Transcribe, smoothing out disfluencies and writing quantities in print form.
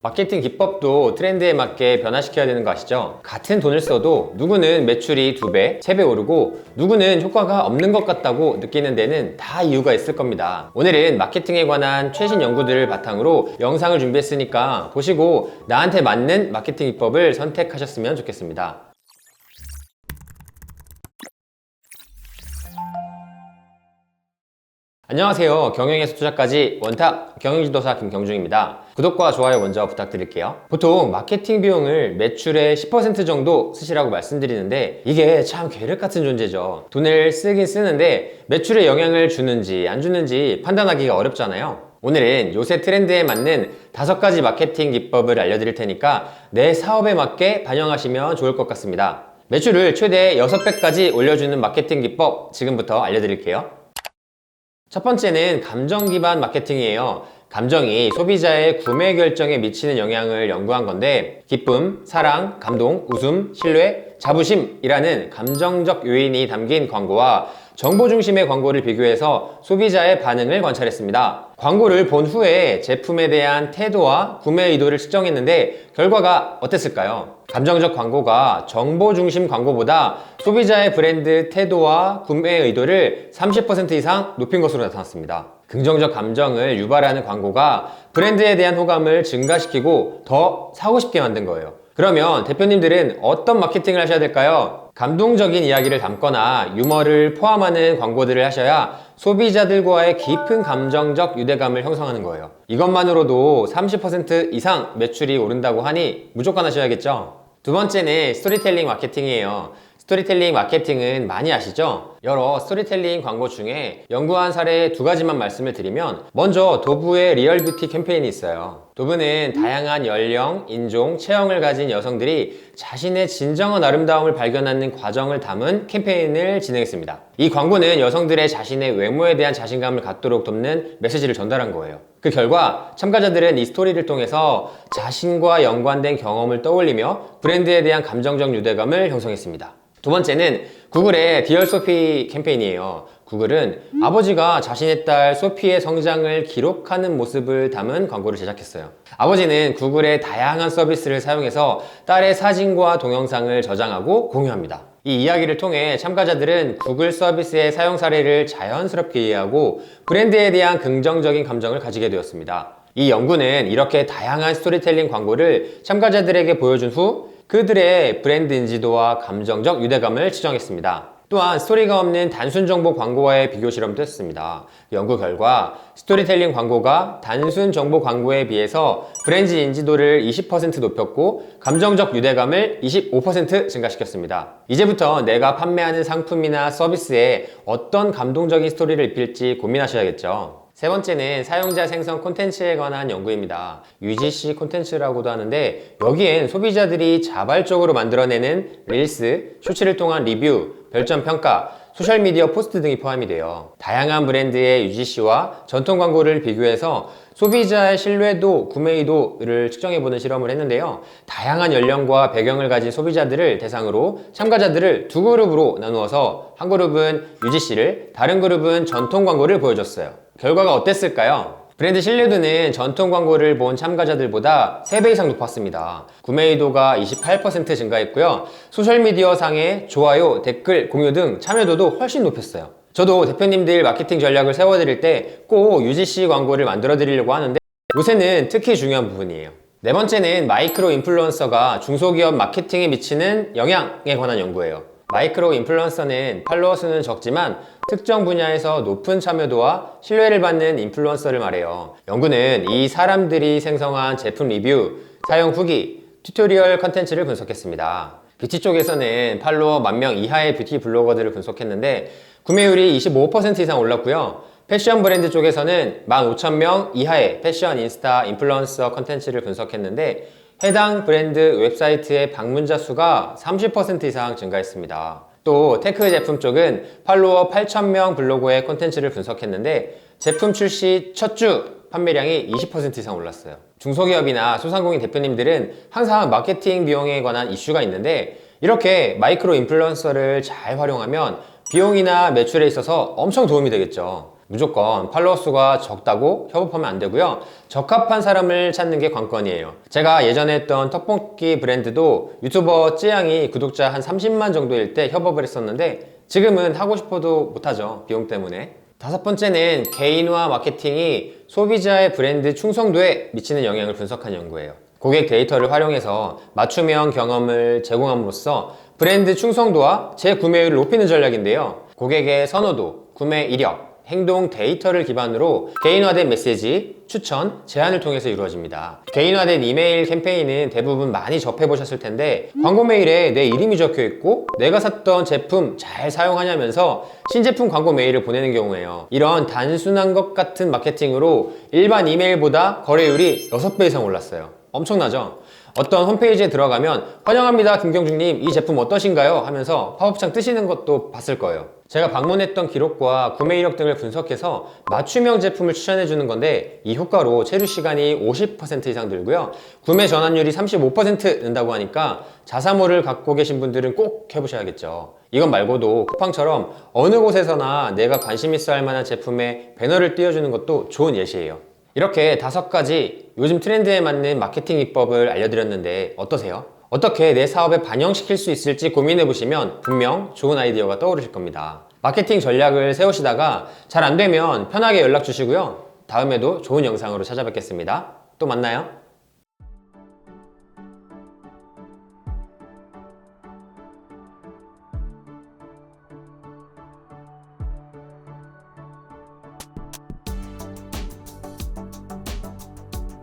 마케팅 기법도 트렌드에 맞게 변화시켜야 되는 거 아시죠? 같은 돈을 써도 누구는 매출이 2배, 3배 오르고 누구는 효과가 없는 것 같다고 느끼는 데는 다 이유가 있을 겁니다. 오늘은 마케팅에 관한 최신 연구들을 바탕으로 영상을 준비했으니까 보시고 나한테 맞는 마케팅 기법을 선택하셨으면 좋겠습니다. 안녕하세요. 경영에서 투자까지 원탑 경영지도사 김경중입니다. 구독과 좋아요 먼저 부탁드릴게요. 보통 마케팅 비용을 매출의 10% 정도 쓰시라고 말씀드리는데 이게 참 괴력 같은 존재죠. 돈을 쓰긴 쓰는데 매출에 영향을 주는지 안 주는지 판단하기가 어렵잖아요. 오늘은 요새 트렌드에 맞는 5가지 마케팅 기법을 알려드릴 테니까 내 사업에 맞게 반영하시면 좋을 것 같습니다. 매출을 최대 6배까지 올려주는 마케팅 기법 지금부터 알려드릴게요. 첫 번째는 감정 기반 마케팅이에요. 감정이 소비자의 구매 결정에 미치는 영향을 연구한 건데 기쁨, 사랑, 감동, 웃음, 신뢰, 자부심이라는 감정적 요인이 담긴 광고와 정보 중심의 광고를 비교해서 소비자의 반응을 관찰했습니다. 광고를 본 후에 제품에 대한 태도와 구매 의도를 측정했는데 결과가 어땠을까요? 감정적 광고가 정보 중심 광고보다 소비자의 브랜드 태도와 구매 의도를 30% 이상 높인 것으로 나타났습니다. 긍정적 감정을 유발하는 광고가 브랜드에 대한 호감을 증가시키고 더 사고 싶게 만든 거예요. 그러면 대표님들은 어떤 마케팅을 하셔야 될까요? 감동적인 이야기를 담거나 유머를 포함하는 광고들을 하셔야 소비자들과의 깊은 감정적 유대감을 형성하는 거예요. 이것만으로도 30% 이상 매출이 오른다고 하니 무조건 하셔야겠죠? 두 번째는 스토리텔링 마케팅이에요. 스토리텔링 마케팅은 많이 아시죠? 여러 스토리텔링 광고 중에 연구한 사례 2가지만 말씀을 드리면 먼저 도브의 리얼 뷰티 캠페인이 있어요. 도브는 다양한 연령, 인종, 체형을 가진 여성들이 자신의 진정한 아름다움을 발견하는 과정을 담은 캠페인을 진행했습니다. 이 광고는 여성들의 자신의 외모에 대한 자신감을 갖도록 돕는 메시지를 전달한 거예요. 그 결과 참가자들은 이 스토리를 통해서 자신과 연관된 경험을 떠올리며 브랜드에 대한 감정적 유대감을 형성했습니다. 두 번째는 구글의 디얼 소피 캠페인이에요. 구글은 아버지가 자신의 딸 소피의 성장을 기록하는 모습을 담은 광고를 제작했어요. 아버지는 구글의 다양한 서비스를 사용해서 딸의 사진과 동영상을 저장하고 공유합니다. 이 이야기를 통해 참가자들은 구글 서비스의 사용 사례를 자연스럽게 이해하고 브랜드에 대한 긍정적인 감정을 가지게 되었습니다. 이 연구는 이렇게 다양한 스토리텔링 광고를 참가자들에게 보여준 후 그들의 브랜드 인지도와 감정적 유대감을 측정했습니다. 또한 스토리가 없는 단순 정보 광고와의 비교 실험도 했습니다. 연구 결과 스토리텔링 광고가 단순 정보 광고에 비해서 브랜드 인지도를 20% 높였고 감정적 유대감을 25% 증가시켰습니다. 이제부터 내가 판매하는 상품이나 서비스에 어떤 감동적인 스토리를 입힐지 고민하셔야겠죠. 세 번째는 사용자 생성 콘텐츠에 관한 연구입니다. UGC 콘텐츠라고도 하는데 여기엔 소비자들이 자발적으로 만들어내는 릴스, 쇼츠를 통한 리뷰, 별점 평가, 소셜미디어 포스트 등이 포함이 돼요. 다양한 브랜드의 UGC와 전통 광고를 비교해서 소비자의 신뢰도, 구매의도를 측정해보는 실험을 했는데요. 다양한 연령과 배경을 가진 소비자들을 대상으로 참가자들을 2그룹으로 나누어서 한 그룹은 UGC를, 다른 그룹은 전통 광고를 보여줬어요. 결과가 어땠을까요? 브랜드 신뢰도는 전통 광고를 본 참가자들보다 3배 이상 높았습니다. 구매의도가 28% 증가했고요. 소셜미디어 상의 좋아요, 댓글, 공유 등 참여도도 훨씬 높였어요. 저도 대표님들 마케팅 전략을 세워드릴 때 꼭 UGC 광고를 만들어 드리려고 하는데 요새는 특히 중요한 부분이에요. 네 번째는 마이크로 인플루언서가 중소기업 마케팅에 미치는 영향에 관한 연구예요. 마이크로 인플루언서는 팔로워 수는 적지만 특정 분야에서 높은 참여도와 신뢰를 받는 인플루언서를 말해요. 연구는 이 사람들이 생성한 제품 리뷰, 사용 후기, 튜토리얼 컨텐츠를 분석했습니다. 뷰티 쪽에서는 팔로워 10,000명 이하의 뷰티 블로거들을 분석했는데 구매율이 25% 이상 올랐고요. 패션 브랜드 쪽에서는 15,000명 이하의 패션 인스타 인플루언서 컨텐츠를 분석했는데 해당 브랜드 웹사이트의 방문자 수가 30% 이상 증가했습니다. 또 테크 제품 쪽은 팔로워 8,000명 블로그의 콘텐츠를 분석했는데 제품 출시 첫 주 판매량이 20% 이상 올랐어요. 중소기업이나 소상공인 대표님들은 항상 마케팅 비용에 관한 이슈가 있는데 이렇게 마이크로 인플루언서를 잘 활용하면 비용이나 매출에 있어서 엄청 도움이 되겠죠. 무조건 팔로워 수가 적다고 협업하면 안 되고요. 적합한 사람을 찾는 게 관건이에요. 제가 예전에 했던 떡볶이 브랜드도 유튜버 찌양이 구독자 한 30만 정도일 때 협업을 했었는데 지금은 하고 싶어도 못하죠. 비용 때문에. 다섯 번째는 개인화 마케팅이 소비자의 브랜드 충성도에 미치는 영향을 분석한 연구예요. 고객 데이터를 활용해서 맞춤형 경험을 제공함으로써 브랜드 충성도와 재구매율을 높이는 전략인데요. 고객의 선호도, 구매 이력, 행동 데이터를 기반으로 개인화된 메시지, 추천, 제안을 통해서 이루어집니다. 개인화된 이메일 캠페인은 대부분 많이 접해보셨을 텐데 광고 메일에 내 이름이 적혀 있고 내가 샀던 제품 잘 사용하냐면서 신제품 광고 메일을 보내는 경우예요. 이런 단순한 것 같은 마케팅으로 일반 이메일보다 거래율이 6배 이상 올랐어요. 엄청나죠? 어떤 홈페이지에 들어가면 환영합니다 김경중님 이 제품 어떠신가요? 하면서 팝업창 뜨시는 것도 봤을 거예요. 제가 방문했던 기록과 구매 이력 등을 분석해서 맞춤형 제품을 추천해 주는 건데 이 효과로 체류 시간이 50% 이상 들고요. 구매 전환율이 35% 는다고 하니까 자사모를 갖고 계신 분들은 꼭 해보셔야겠죠. 이건 말고도 쿠팡처럼 어느 곳에서나 내가 관심 있어 할 만한 제품에 배너를 띄워주는 것도 좋은 예시예요. 이렇게 5가지 요즘 트렌드에 맞는 마케팅 기법을 알려드렸는데 어떠세요? 어떻게 내 사업에 반영시킬 수 있을지 고민해보시면 분명 좋은 아이디어가 떠오르실 겁니다. 마케팅 전략을 세우시다가 잘 안되면 편하게 연락 주시고요. 다음에도 좋은 영상으로 찾아뵙겠습니다. 또 만나요.